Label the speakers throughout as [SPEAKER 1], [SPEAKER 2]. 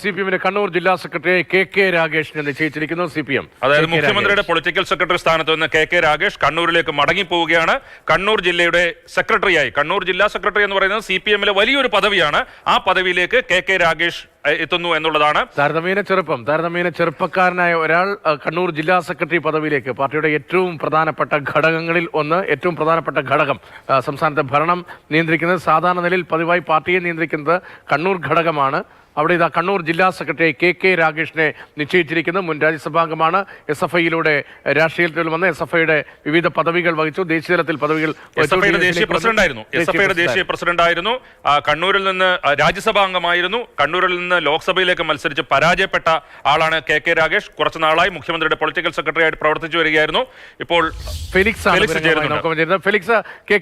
[SPEAKER 1] സിപിഎമ്മിന്റെ കണ്ണൂർ ജില്ലാ secretary K രാഗേഷിനെ നിശ്ചയിച്ചിരിക്കുന്നു. സിപിഎം
[SPEAKER 2] അതായത് മുഖ്യമന്ത്രിയുടെ പൊളിറ്റിക്കൽ സെക്രട്ടറി സ്ഥാനത്ത് നിന്ന് കെ രാഗേഷ് കണ്ണൂരിലേക്ക് മടങ്ങിപ്പോവുകയാണ്. കണ്ണൂർ ജില്ലയുടെ സെക്രട്ടറിയായി, കണ്ണൂർ ജില്ലാ സെക്രട്ടറി എന്ന് പറയുന്നത് സിപിഎമ്മിലെ വലിയൊരു പദവിയാണ്. ആ പദവിയിലേക്ക് കെ രാഗേഷ് എത്തുന്നു എന്നുള്ളതാണ്.
[SPEAKER 1] താരതമ്യേന ചെറുപ്പക്കാരനായ ഒരാൾ കണ്ണൂർ ജില്ലാ സെക്രട്ടറി പദവിയിലേക്ക്, പാർട്ടിയുടെ ഏറ്റവും പ്രധാനപ്പെട്ട ഘടകങ്ങളിൽ ഒന്ന്, ഏറ്റവും പ്രധാനപ്പെട്ട ഘടകം, സംസ്ഥാനത്തെ ഭരണം നിയന്ത്രിക്കുന്നത്, സാധാരണ നിലയിൽ പതിവായി പാർട്ടിയെ നിയന്ത്രിക്കുന്നത് കണ്ണൂർ ഘടകമാണ്. അവിടെ ഇതാ കണ്ണൂർ ജില്ലാ സെക്രട്ടറി കെ രാഗേഷിനെ നിശ്ചയിച്ചിരിക്കുന്നു. മുൻ രാജ്യസഭാംഗമാണ്. SFIയിലൂടെ രാഷ്ട്രീയത്തിൽ വന്ന് SFIയുടെ വിവിധ പദവികൾ വഹിച്ചു. ദേശീയ തലത്തിൽ പദവികൾ
[SPEAKER 2] ദേശീയ പ്രസിഡന്റായിരുന്നു. കണ്ണൂരിൽ നിന്ന് രാജ്യസഭാംഗമായിരുന്നു. കണ്ണൂരിൽ നിന്ന് ലോക്സഭയിലേക്ക് മത്സരിച്ച് പരാജയപ്പെട്ട ആളാണ് കെ രാഗേഷ്. കുറച്ചു നാളായി മുഖ്യമന്ത്രിയുടെ പൊളിറ്റിക്കൽ സെക്രട്ടറി ആയിട്ട് പ്രവർത്തിച്ചു വരികയായിരുന്നു. ഇപ്പോൾ
[SPEAKER 1] ഫെലിക്സ്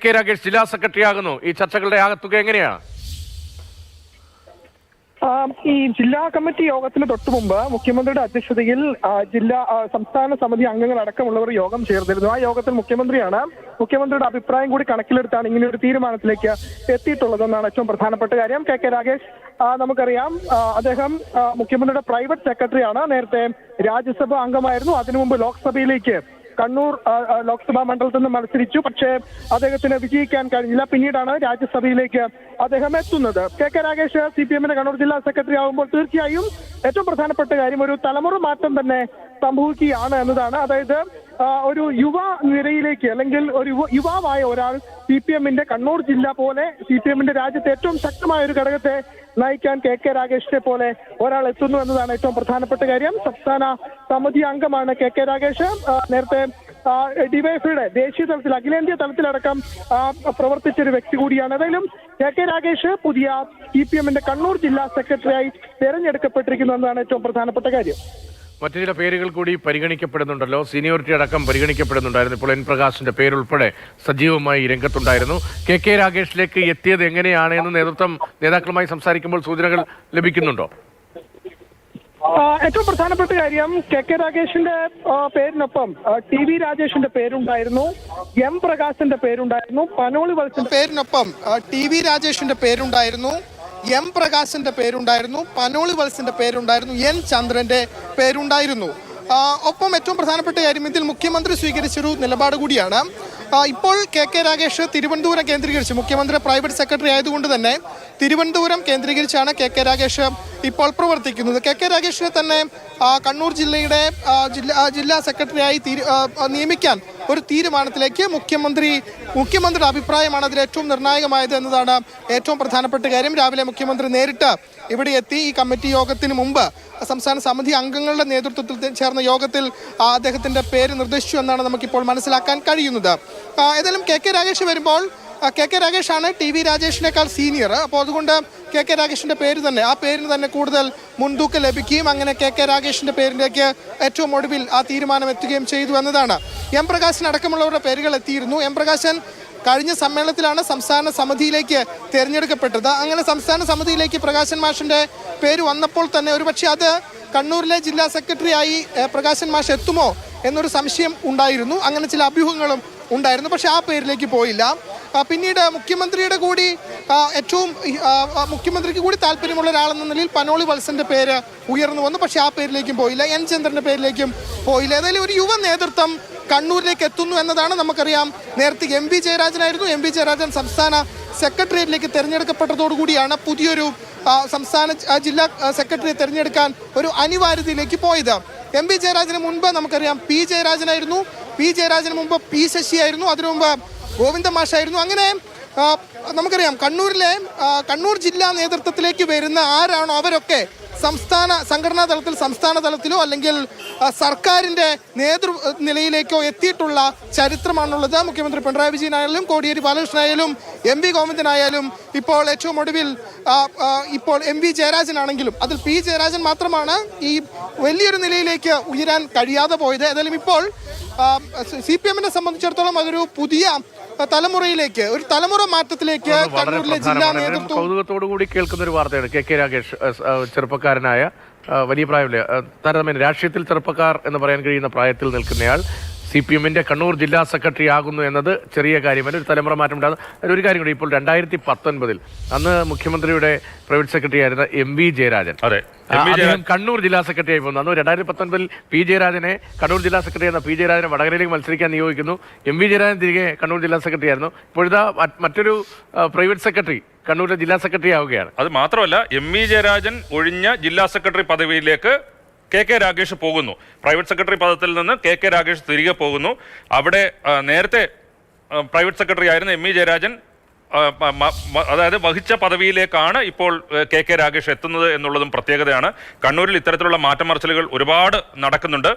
[SPEAKER 1] കെ രാഗേഷ് ജില്ലാ സെക്രട്ടറി ആകുന്നു. ഈ ചർച്ചകളുടെ ആകത്തുക എങ്ങനെയാണ്?
[SPEAKER 3] ഈ ജില്ലാ കമ്മിറ്റി യോഗത്തിന് തൊട്ടു മുമ്പ് മുഖ്യമന്ത്രിയുടെ അധ്യക്ഷതയിൽ സംസ്ഥാന സമിതി അംഗങ്ങൾ അടക്കമുള്ളവർ യോഗം ചേർന്നിരുന്നു. ആ യോഗത്തിൽ മുഖ്യമന്ത്രിയുടെ അഭിപ്രായം കൂടി കണക്കിലെടുത്താണ് ഇങ്ങനെ ഒരു തീരുമാനത്തിലേക്ക് എത്തിയിട്ടുള്ളതെന്നാണ് ഏറ്റവും പ്രധാനപ്പെട്ട കാര്യം. കെ രാഗേഷ് നമുക്കറിയാം, അദ്ദേഹം മുഖ്യമന്ത്രിയുടെ പ്രൈവറ്റ് സെക്രട്ടറിയാണ്. നേരത്തെ രാജ്യസഭാ അംഗമായിരുന്നു. അതിനു മുമ്പ് ലോക്സഭയിലേക്ക് കണ്ണൂർ ലോക്സഭാ മണ്ഡലത്തിൽ നിന്ന് മത്സരിച്ചു. പക്ഷേ അദ്ദേഹത്തിന് വിജയിക്കാൻ കഴിഞ്ഞില്ല. പിന്നീടാണ് രാജ്യസഭയിലേക്ക് അദ്ദേഹം എത്തുന്നത്. കെ രാഗേഷ് സിപിഎമ്മിന്റെ കണ്ണൂർ ജില്ലാ സെക്രട്ടറി ആകുമ്പോൾ തീർച്ചയായും ഏറ്റവും പ്രധാനപ്പെട്ട കാര്യം ഒരു തലമുറ മാറ്റം തന്നെ സംഭവിക്കുകയാണ് എന്നതാണ്. അതായത് ഒരു യുവ നിരയിലേക്ക്, അല്ലെങ്കിൽ ഒരു യുവാവായ ഒരാൾ സിപിഎമ്മിന്റെ കണ്ണൂർ ജില്ല പോലെ സിപിഎമ്മിന്റെ രാജ്യത്തെ ഏറ്റവും ശക്തമായ ഒരു ഘടകത്തെ നയിക്കാൻ കെ രാഗേഷിനെ പോലെ ഒരാൾ എത്തുന്നു എന്നതാണ് ഏറ്റവും പ്രധാനപ്പെട്ട കാര്യം. സംസ്ഥാന സമിതി അംഗമാണ് കെ രാഗേഷ്. നേരത്തെ ഡിവൈഎഫ്ഐയുടെ ദേശീയ തലത്തിൽ, അഖിലേന്ത്യാ തലത്തിലടക്കം പ്രവർത്തിച്ച ഒരു വ്യക്തി കൂടിയാണ്. ഏതായാലും കെ രാഗേഷ് പുതിയ സിപിഎമ്മിന്റെ കണ്ണൂർ ജില്ലാ സെക്രട്ടറിയായി തെരഞ്ഞെടുക്കപ്പെട്ടിരിക്കുന്നു എന്നതാണ് ഏറ്റവും പ്രധാനപ്പെട്ട കാര്യം.
[SPEAKER 1] മറ്റു ചില പേരുകൾ കൂടി പരിഗണിക്കപ്പെടുന്നുണ്ടല്ലോ. സീനിയോറിറ്റി അടക്കം പരിഗണിക്കപ്പെടുന്നുണ്ടായിരുന്നു. ഇപ്പോൾ പ്രകാശിന്റെ പേരുൾപ്പെടെ സജീവമായി രംഗത്തുണ്ടായിരുന്നു. കെ രാഗേഷിലേക്ക് എത്തിയത് എങ്ങനെയാണ് എന്ന് നേതാക്കളുമായി സംസാരിക്കുമ്പോൾ സൂചനകൾ ലഭിക്കുന്നുണ്ടോ?
[SPEAKER 3] ഏറ്റവും പ്രധാനപ്പെട്ട കാര്യം, കെ രാഗേഷിന്റെ പേരിനൊപ്പം TV രാജേഷിന്റെ പേരുണ്ടായിരുന്നു, പ്രകാശിന്റെ പേരുണ്ടായിരുന്നു, പനോളി വത്സന്റെ
[SPEAKER 4] പേരിനൊപ്പം TV രാജേഷിന്റെ പേരുണ്ടായിരുന്നു, പ്രകാശിന്റെ പേരുണ്ടായിരുന്നു, പനോളി വത്സന്റെ പേരുണ്ടായിരുന്നു, ചന്ദ്രന്റെ പേരുണ്ടായിരുന്നു. ഒപ്പം ഏറ്റവും പ്രധാനപ്പെട്ട കാര്യം, ഇതിൽ മുഖ്യമന്ത്രി സ്വീകരിച്ചൊരു നിലപാട് കൂടിയാണ്. ഇപ്പോൾ കെ രാഗേഷ് തിരുവനന്തപുരം കേന്ദ്രീകരിച്ച്, മുഖ്യമന്ത്രി പ്രൈവറ്റ് സെക്രട്ടറി ആയതുകൊണ്ട് തന്നെ തിരുവനന്തപുരം കേന്ദ്രീകരിച്ചാണ് കെ രാഗേഷ് ഇപ്പോൾ പ്രവർത്തിക്കുന്നത്. കെ രാഗേഷിനെ തന്നെ കണ്ണൂർ ജില്ലയുടെ ജില്ലാ സെക്രട്ടറിയായി നിയമിക്കാൻ ഒരു തീരുമാനത്തിലേക്ക് മുഖ്യമന്ത്രിയുടെ അഭിപ്രായമാണ് അതിൽ ഏറ്റവും നിർണായകമായത് എന്നതാണ് ഏറ്റവും പ്രധാനപ്പെട്ട കാര്യം. രാവിലെ മുഖ്യമന്ത്രി നേരിട്ട് ഇവിടെ എത്തി. ഈ കമ്മിറ്റി യോഗത്തിന് മുമ്പ് സംസ്ഥാന സമിതി അംഗങ്ങളുടെ നേതൃത്വത്തിൽ ചേർന്ന യോഗത്തിൽ അദ്ദേഹത്തിന്റെ പേര് നിർദ്ദേശിച്ചു എന്നാണ് നമുക്കിപ്പോൾ മനസ്സിലാക്കാൻ കഴിയുന്നത്. ഏതായാലും കെ രാഗേഷ് വരുമ്പോൾ, കെ രാഗേഷാണ് TV രാജേഷിനേക്കാൾ സീനിയർ. അപ്പോൾ അതുകൊണ്ട് കെ രാഗേഷിന്റെ പേരിന് തന്നെ കൂടുതൽ മുൻതൂക്കം ലഭിക്കുകയും അങ്ങനെ കെ രാഗേഷിന്റെ പേരിലേക്ക് ഏറ്റവും ഒടുവിൽ ആ തീരുമാനം എത്തുകയും ചെയ്തു എന്നതാണ്. പ്രകാശൻ അടക്കമുള്ളവരുടെ പേരുകൾ എത്തിയിരുന്നു. പ്രകാശൻ കഴിഞ്ഞ സമ്മേളനത്തിലാണ് സംസ്ഥാന സമിതിയിലേക്ക് തിരഞ്ഞെടുക്കപ്പെട്ടത്. അങ്ങനെ സംസ്ഥാന സമിതിയിലേക്ക് പ്രകാശൻ മാഷിന്റെ പേര് വന്നപ്പോൾ തന്നെ ഒരുപക്ഷെ അത് കണ്ണൂരിലെ ജില്ലാ സെക്രട്ടറിയായി പ്രകാശൻ മാഷ് എത്തുമോ എന്നൊരു സംശയം ഉണ്ടായിരുന്നു. അങ്ങനെ ചില അഭ്യൂഹങ്ങളും ഉണ്ടായിരുന്നു. പക്ഷെ ആ പേരിലേക്ക് പോയില്ല. പിന്നീട് മുഖ്യമന്ത്രിക്ക് കൂടി താല്പര്യമുള്ള ഒരാളെന്ന നിലയിൽ പനോളി വത്സന്റെ പേര് ഉയർന്നു വന്നു. പക്ഷെ ആ പേരിലേക്കും പോയില്ല. ചന്ദ്രന്റെ പേരിലേക്കും പോയില്ല. ഏതായാലും ഒരു യുവ നേതൃത്വം കണ്ണൂരിലേക്ക് എത്തുന്നു എന്നതാണ് നമുക്കറിയാം. നേരത്തെ ജയരാജനായിരുന്നു. ജയരാജൻ സംസ്ഥാന സെക്രട്ടേറിയറ്റിലേക്ക് തെരഞ്ഞെടുക്കപ്പെട്ടതോടുകൂടിയാണ് പുതിയൊരു സംസ്ഥാന ജില്ലാ സെക്രട്ടറിയെ തെരഞ്ഞെടുക്കാൻ ഒരു അനിവാര്യതയിലേക്ക് പോയത്. ജയരാജന് മുൻപ് നമുക്കറിയാം ജയരാജനായിരുന്നു. ജയരാജന് മുമ്പ് ശശിയായിരുന്നു. അതിനു മുമ്പ് ഗോവിന്ദ മാഷായിരുന്നു. അങ്ങനെ നമുക്കറിയാം കണ്ണൂർ ജില്ലാ നേതൃത്വത്തിലേക്ക് വരുന്ന ആരാണോ അവരൊക്കെ സംഘടനാ സംസ്ഥാന തലത്തിലോ അല്ലെങ്കിൽ സർക്കാരിന്റെ നിലയിലേക്കോ എത്തിയിട്ടുള്ള ചരിത്രമാണുള്ളത്. മുഖ്യമന്ത്രി പിണറായി വിജയനായാലും കോടിയേരി ബാലകൃഷ്ണനായാലും ഗോവിന്ദനായാലും ഇപ്പോൾ ഏറ്റവും ഒടുവിൽ ഇപ്പോൾ ജയരാജനാണെങ്കിലും അതിൽ ജയരാജൻ മാത്രമാണ് ഈ വലിയൊരു നിലയിലേക്ക് ഉയരാൻ കഴിയാതെ പോയത്. ഏതായാലും ഇപ്പോൾ CPM-നെ സംബന്ധിച്ചിടത്തോളം അതൊരു പുതിയ തലമുറയിലേക്ക്, ഒരു തലമുറ മാറ്റത്തിലേക്ക് കണ്ണൂരിലെ ജില്ലാ നേതൃത്വം
[SPEAKER 1] കൗതുകത്തോടു കൂടി കേൾക്കുന്ന ഒരു വാർത്തയാണ്. കെ രാഗേഷ് ചെറുപ്പക്കാരനായ, വലിയ പ്രായമില്ല, താരതമ്യേന രാഷ്ട്രീയത്തിൽ ചെറുപ്പക്കാർ എന്ന് പറയാൻ കഴിയുന്ന പ്രായത്തിൽ നിൽക്കുന്നയാൾ CPM-ന്റെ കണ്ണൂർ ജില്ലാ സെക്രട്ടറി ആകുന്നു എന്നത് ചെറിയ കാര്യമല്ല, ഒരു തലമുറ മാറ്റം ഉണ്ടാകും. അതിലൊരു കാര്യം കൂടി, ഇപ്പോൾ 2019 അന്ന് മുഖ്യമന്ത്രിയുടെ പ്രൈവറ്റ് സെക്രട്ടറി ആയിരുന്ന MV ജയരാജൻ
[SPEAKER 2] അതെ
[SPEAKER 1] അദ്ദേഹം കണ്ണൂർ ജില്ലാ സെക്രട്ടറി ആയി പോകുന്നു. അന്ന് 2019 P ജയരാജനെ കണ്ണൂർ ജില്ലാ സെക്രട്ടറി എന്ന P ജയരാജനെ വടകരയിലേക്ക് മത്സരിക്കാൻ നിയോഗിക്കുന്നു. MV ജയരാജൻ തിരികെ കണ്ണൂർ ജില്ലാ സെക്രട്ടറി ആയിരുന്നു. ഇപ്പോഴത്തെ മറ്റൊരു പ്രൈവറ്റ് സെക്രട്ടറി കണ്ണൂരിലെ ജില്ലാ സെക്രട്ടറി ആവുകയാണ്.
[SPEAKER 2] അത് മാത്രമല്ല, MV ജയരാജൻ ഒഴിഞ്ഞ ജില്ലാ സെക്രട്ടറി പദവിയിലേക്ക് KK രാഗേഷ് പോകുന്നു. പ്രൈവറ്റ് സെക്രട്ടറി പദത്തിൽ നിന്ന് KK രാഗേഷ് തിരികെ പോകുന്നു. അവിടെ നേരത്തെ പ്രൈവറ്റ് സെക്രട്ടറി ആയിരുന്ന MV ജയരാജൻ അതായത് വഹിച്ച പദവിയിലേക്കാണ് ഇപ്പോൾ KK രാഗേഷ് എത്തുന്നത് എന്നുള്ളതും പ്രത്യേകതയാണ്. കണ്ണൂരിൽ ഇത്തരത്തിലുള്ള മാറ്റമറിച്ചിലുകൾ ഒരുപാട് നടക്കുന്നുണ്ട്.